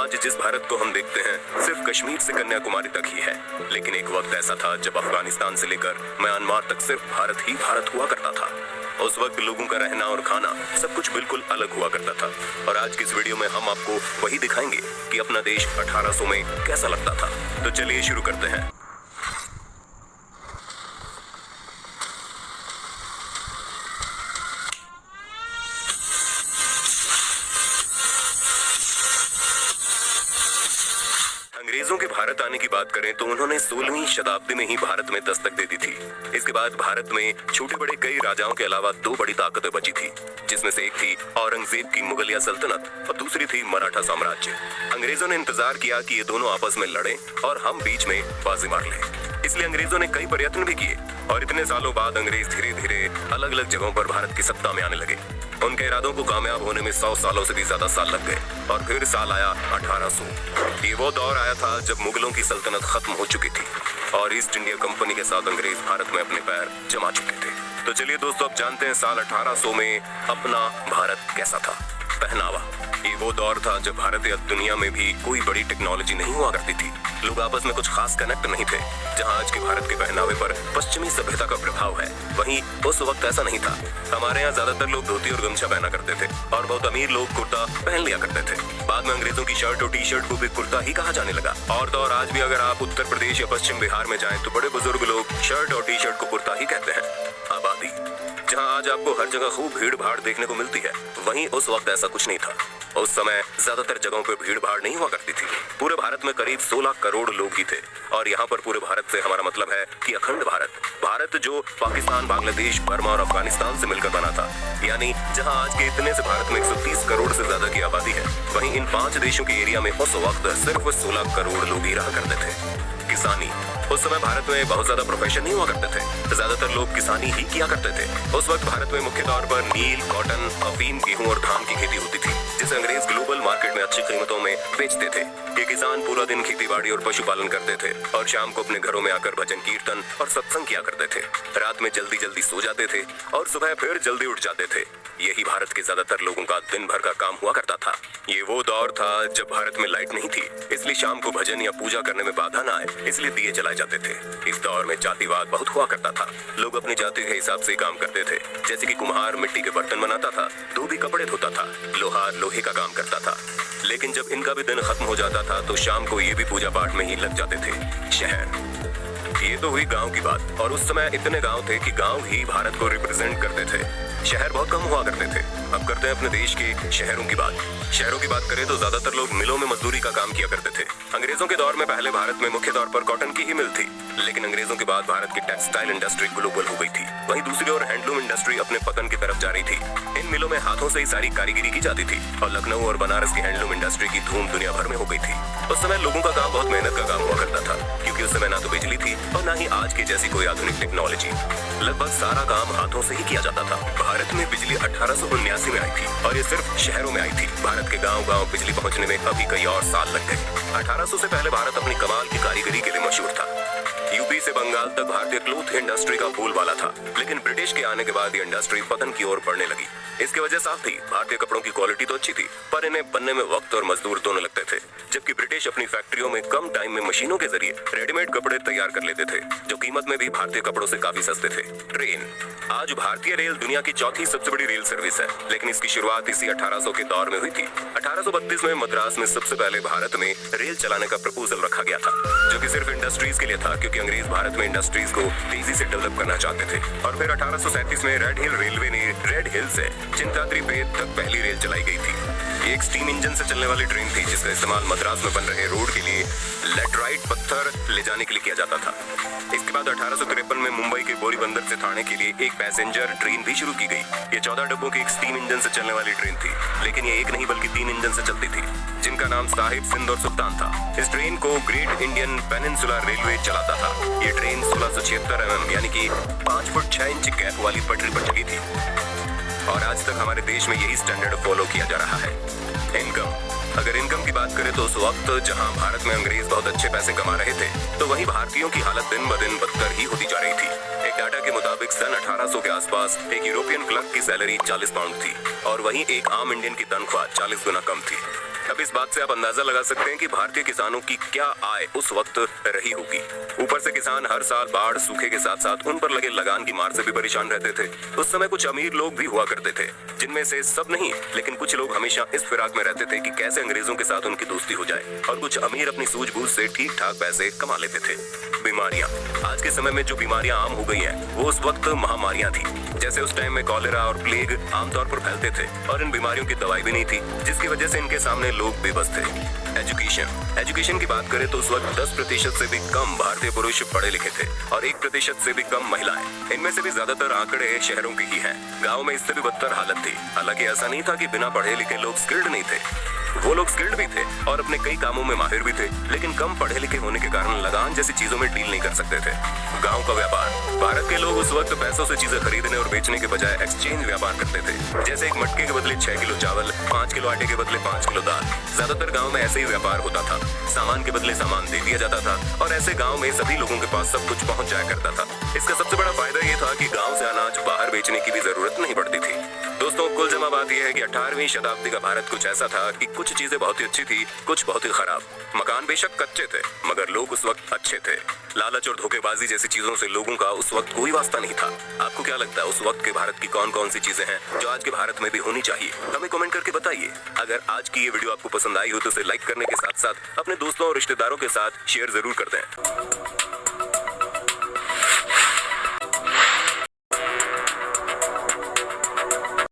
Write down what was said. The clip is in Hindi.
आज जिस भारत को हम देखते हैं सिर्फ कश्मीर से कन्याकुमारी तक ही है, लेकिन एक वक्त ऐसा था जब अफगानिस्तान से लेकर म्यांमार तक सिर्फ भारत ही भारत हुआ करता था। उस वक्त लोगों का रहना और खाना सब कुछ बिल्कुल अलग हुआ करता था। और आज की इस वीडियो में हम आपको वही दिखाएंगे कि अपना देश 1800 में कैसा लगता था। तो चलिए शुरू करते हैं। अंग्रेजों के भारत आने की बात करें तो उन्होंने 16वीं शताब्दी में ही भारत में दस्तक दे दी थी। इसके बाद भारत में छोटे बड़े कई राजाओं के अलावा दो बड़ी ताकतें बची थी, जिसमें से एक थी औरंगजेब की मुगलिया सल्तनत और दूसरी थी मराठा साम्राज्य। अंग्रेजों ने इंतजार किया कि ये दोनों आपस में लड़ें और हम बीच में बाजी मार लें। इसलिए अंग्रेजों ने कई प्रयत्न भी किए और इतने सालों बाद अंग्रेज धीरे धीरे अलग अलग जगहों पर भारत की सत्ता में आने लगे। उनके इरादों को कामयाब होने में 100 सालों से भी ज्यादा साल लग गए और फिर साल आया 1800। ये वो दौर आया था जब मुगलों की सल्तनत खत्म हो चुकी थी और ईस्ट इंडिया कंपनी के साथ अंग्रेज भारत में अपने पैर जमा चुके थे। तो चलिए दोस्तों, अब जानते हैं साल 1800 में अपना भारत कैसा था। पहनावा, ये वो दौर था जब भारत या दुनिया में भी कोई बड़ी टेक्नोलॉजी नहीं हुआ करती थी। लोग आपस में कुछ खास कनेक्ट नहीं थे। जहां आज के भारत के पहनावे पर पश्चिमी सभ्यता का प्रभाव है, वहीं उस वक्त ऐसा नहीं था। हमारे यहाँ ज्यादातर लोग धोती और गमछा पहना करते थे और बहुत अमीर लोग कुर्ता पहन लिया करते थे। बाद में अंग्रेजों की शर्ट और टी शर्ट को भी कुर्ता ही कहा जाने लगा। और तो और आज भी अगर आप उत्तर प्रदेश या पश्चिम बिहार में जाएं तो बड़े बुजुर्ग लोग शर्ट और टी शर्ट को कुर्ता ही कहते हैं। आबादी, जहां आज आपको हर जगह खूब भीड़ भाड़ देखने को मिलती है, वहीं उस वक्त ऐसा कुछ नहीं था। उस समय ज्यादातर जगहों पे भीड़ भाड़ नहीं हुआ करती थी। पूरे भारत में करीब 16 करोड़ लोग ही थे। और यहाँ पर पूरे भारत से हमारा मतलब है कि अखंड भारत जो पाकिस्तान, बांग्लादेश, बर्मा और अफगानिस्तान से मिलकर बना था। यानी जहाँ आज के इतने से भारत में 130 करोड़ से ज्यादा की आबादी है, वहीं इन 5 देशों के एरिया में उस वक्त सिर्फ 16 करोड़ लोग ही रहा करते थे। किसानी, उस समय भारत में बहुत ज्यादा प्रोफेशन नहीं हुआ करते थे। ज्यादातर लोग किसानी ही किया करते थे। उस वक्त भारत में मुख्य तौर पर नील, कॉटन, अफीम, गेहूं और धान की खेती होती थी, जिसे अंग्रेज ग्लोबल मार्केट में अच्छी कीमतों में बेचते थे। ये किसान पूरा दिन खेतीबाड़ी और पशुपालन करते थे और शाम को अपने घरों में आकर भजन कीर्तन और सत्संग किया करते थे। रात में जल्दी जल्दी सो जाते थे और सुबह फिर जल्दी उठ जाते थे। यही भारत के ज्यादातर लोगों का दिन भर का काम हुआ करता था। ये वो दौर था जब भारत में लाइट नहीं थी, इसलिए शाम को भजन या पूजा करने में बाधा ना आए, इसलिए दिए जलाए जाते थे। इस दौर में जातिवाद बहुत हुआ करता था। लोग अपनी जाति के हिसाब से काम करते थे। जैसे कि कुम्हार मिट्टी के बर्तन बनाता था, धोबी कपड़े धोता था, लोहार लोहे का काम करता था। लेकिन जब इनका भी दिन खत्म हो जाता था तो शाम को ये भी पूजा पाठ में ही लग जाते थे। शहर, ये तो हुई गांव की बात। और उस समय इतने गांव थे कि गांव ही भारत को रिप्रेजेंट करते थे। शहर बहुत कम हुआ करते थे। अब करते हैं अपने देश के शहरों की बात। शहरों की बात करें तो ज्यादातर लोग मिलों में मजदूरी का काम किया करते थे। अंग्रेजों के दौर में पहले भारत में मुख्य तौर पर कॉटन की ही मिल थी, लेकिन अंग्रेजों के बाद भारत की टेक्सटाइल इंडस्ट्री ग्लोबल हो गई थी। वहीं दूसरी ओर हैंडलूम इंडस्ट्री अपने पतन की तरफ जा रही थी। इन मिलों में हाथों से ही सारी कारीगरी की जाती थी और लखनऊ और बनारस की हैंडलूम इंडस्ट्री की धूम दुनिया भर में हो गई थी। उस समय लोगों का काम बहुत मेहनत का काम हुआ करता था, क्योंकि उस समय ना तो बिजली थी और ना ही आज की जैसी कोई आधुनिक टेक्नोलॉजी। लगभग सारा काम हाथों से ही किया जाता था। भारत में बिजली 1879 में आई थी और ये सिर्फ शहरों में आई थी। भारत के गांव-गांव बिजली पहुंचने में अभी कई और साल लग गए। 1800 से पहले भारत अपनी कमाल की कारीगरी के लिए मशहूर था। यूपी से बंगाल तक भारतीय क्लोथ इंडस्ट्री का बोलबाला था, लेकिन ब्रिटिश के आने के बाद ये इंडस्ट्री पतन की ओर बढ़ने लगी। इसकी वजह साफ थी, भारतीय कपड़ों की क्वालिटी तो अच्छी थी, पर इन्हें बनने में वक्त और मजदूर दोनों लगते थे। जबकि ब्रिटिश अपनी फैक्ट्रियों में कम टाइम में मशीनों के जरिए रेडीमेड कपड़े तैयार कर लेते थे, जो कीमत में भी भारतीय कपड़ों से काफी सस्ते थे। ट्रेन, आज भारतीय रेल दुनिया की चौथी सबसे बड़ी रेल सर्विस है, लेकिन इसकी शुरुआत इसी 1800 के दौर में हुई थी। 1832 में मद्रास में सबसे पहले भारत में रेल चलाने का प्रपोजल रखा गया था, जो कि सिर्फ इंडस्ट्रीज के लिए था, क्योंकि अंग्रेज भारत में इंडस्ट्रीज को तेजी से डेवलप करना चाहते थे। और फिर 1837 में रेड हिल रेलवे ने रेड हिल से चिंताद्री बेट तक पहली रेल चलाई गई थी। ये एक स्टीम इंजन से चलने वाली ट्रेन थी, जिसका इस्तेमाल मद्रास में बन रहे रोड के लिए लेटराइट पत्थर ले जाने के लिए किया जाता था। इसके बाद 1853 में मुंबई के बोरी बंदर से ठाणे के लिए एक पैसेंजर ट्रेन भी शुरू की गई। ये 14 डब्बों की एक स्टीम इंजन से चलने वाली ट्रेन थी, लेकिन ये एक नहीं बल्कि 3 इंजन से चलती थी, जिनका नाम साहिब, सिंध और सुल्तान था। इस ट्रेन को ग्रेट इंडियन पेनिनसुला रेलवे चलाता था। ये ट्रेन 1676 mm यानी कि 5 फुट 6 इंच गैप वाली पटरी पर चली थी और आज तक हमारे देश में यही स्टैंडर्ड फॉलो किया जा रहा है। इनकम, अगर इनकम की बात करें तो उस वक्त जहां भारत में अंग्रेज बहुत अच्छे पैसे कमा रहे थे, तो वहीं भारतीयों की हालत दिन ब दिन बदतर ही होती जा रही थी। एक डाटा के मुताबिक सन 1800 के आसपास एक यूरोपियन क्लर्क की सैलरी 40 पाउंड थी और वहीं एक आम इंडियन की तनख्वाह 40 गुना कम थी। अब इस बात से आप अंदाजा लगा सकते हैं कि भारतीय किसानों की क्या आय उस वक्त रही होगी। ऊपर से किसान हर साल बाढ़, सूखे के साथ साथ उन पर लगे लगान की मार से भी परेशान रहते थे। उस समय कुछ अमीर लोग भी हुआ करते थे, जिनमें से सब नहीं लेकिन कुछ लोग हमेशा इस फिराक में रहते थे कि कैसे अंग्रेजों के साथ उनकी दोस्ती हो जाए, और कुछ अमीर अपनी सूझबूझ से ठीक ठाक पैसे कमा लेते थे। बीमारियां, आज के समय में जो बीमारियां आम हो गई हैं, वो उस वक्त महामारियां थी। जैसे उस टाइम में कॉलेरा और प्लेग आमतौर पर फैलते थे और इन बीमारियों की दवाई भी नहीं थी, जिसकी वजह से इनके सामने लोग बेबस थे। एजुकेशन की बात करें तो उस वक्त 10% से भी कम भारतीय पुरुष पढ़े लिखे थे और 1% से भी कम महिलाएं। इनमें से भी ज्यादातर आंकड़े शहरों की ही हैं। गाँव में इससे भी बदतर हालत थी। हालांकि ऐसा नहीं था कि बिना पढ़े लिखे लोग स्किल्ड नहीं थे, वो लोग स्किल्ड भी थे और अपने कई कामों में माहिर भी थे, लेकिन कम पढ़े लिखे होने के कारण लगान जैसी चीजों में डील नहीं कर सकते थे। गांव का व्यापार, भारत के लोग उस वक्त पैसों से चीजें खरीदने और बेचने के बजाय एक्सचेंज व्यापार करते थे। जैसे एक मटके के बदले 6 किलो चावल, 5 किलो आटे के बदले 5 किलो दाल। ज्यादातर गाँव में ऐसे ही व्यापार होता था। सामान के बदले सामान दे दिया जाता था और ऐसे गाँव में सभी लोगों के पास सब कुछ पहुँच जाया करता था। इसका सबसे बड़ा फायदा ये था कि गाँव से अनाज बाहर बेचने की भी जरूरत नहीं पड़ती थी। दोस्तों, कुल जमा बात यह है कि 18वीं शताब्दी का भारत कुछ ऐसा था कि कुछ चीजें बहुत ही अच्छी थी, कुछ बहुत ही खराब। मकान बेशक कच्चे थे, मगर लोग उस वक्त अच्छे थे। लालच और धोखेबाजी जैसी चीजों से लोगं का उस वक्त कोई वास्ता नहीं था। आपको क्या लगता है उस वक्त के भारत की कौन कौन सी चीजें हैं जो आज के भारत में भी होनी चाहिए? हमें कमेंट करके बताइए। अगर आज की ये वीडियो आपको पसंद आई हो तो इसे लाइक करने के साथ साथ अपने दोस्तों और रिश्तेदारों के साथ शेयर जरूर कर दें।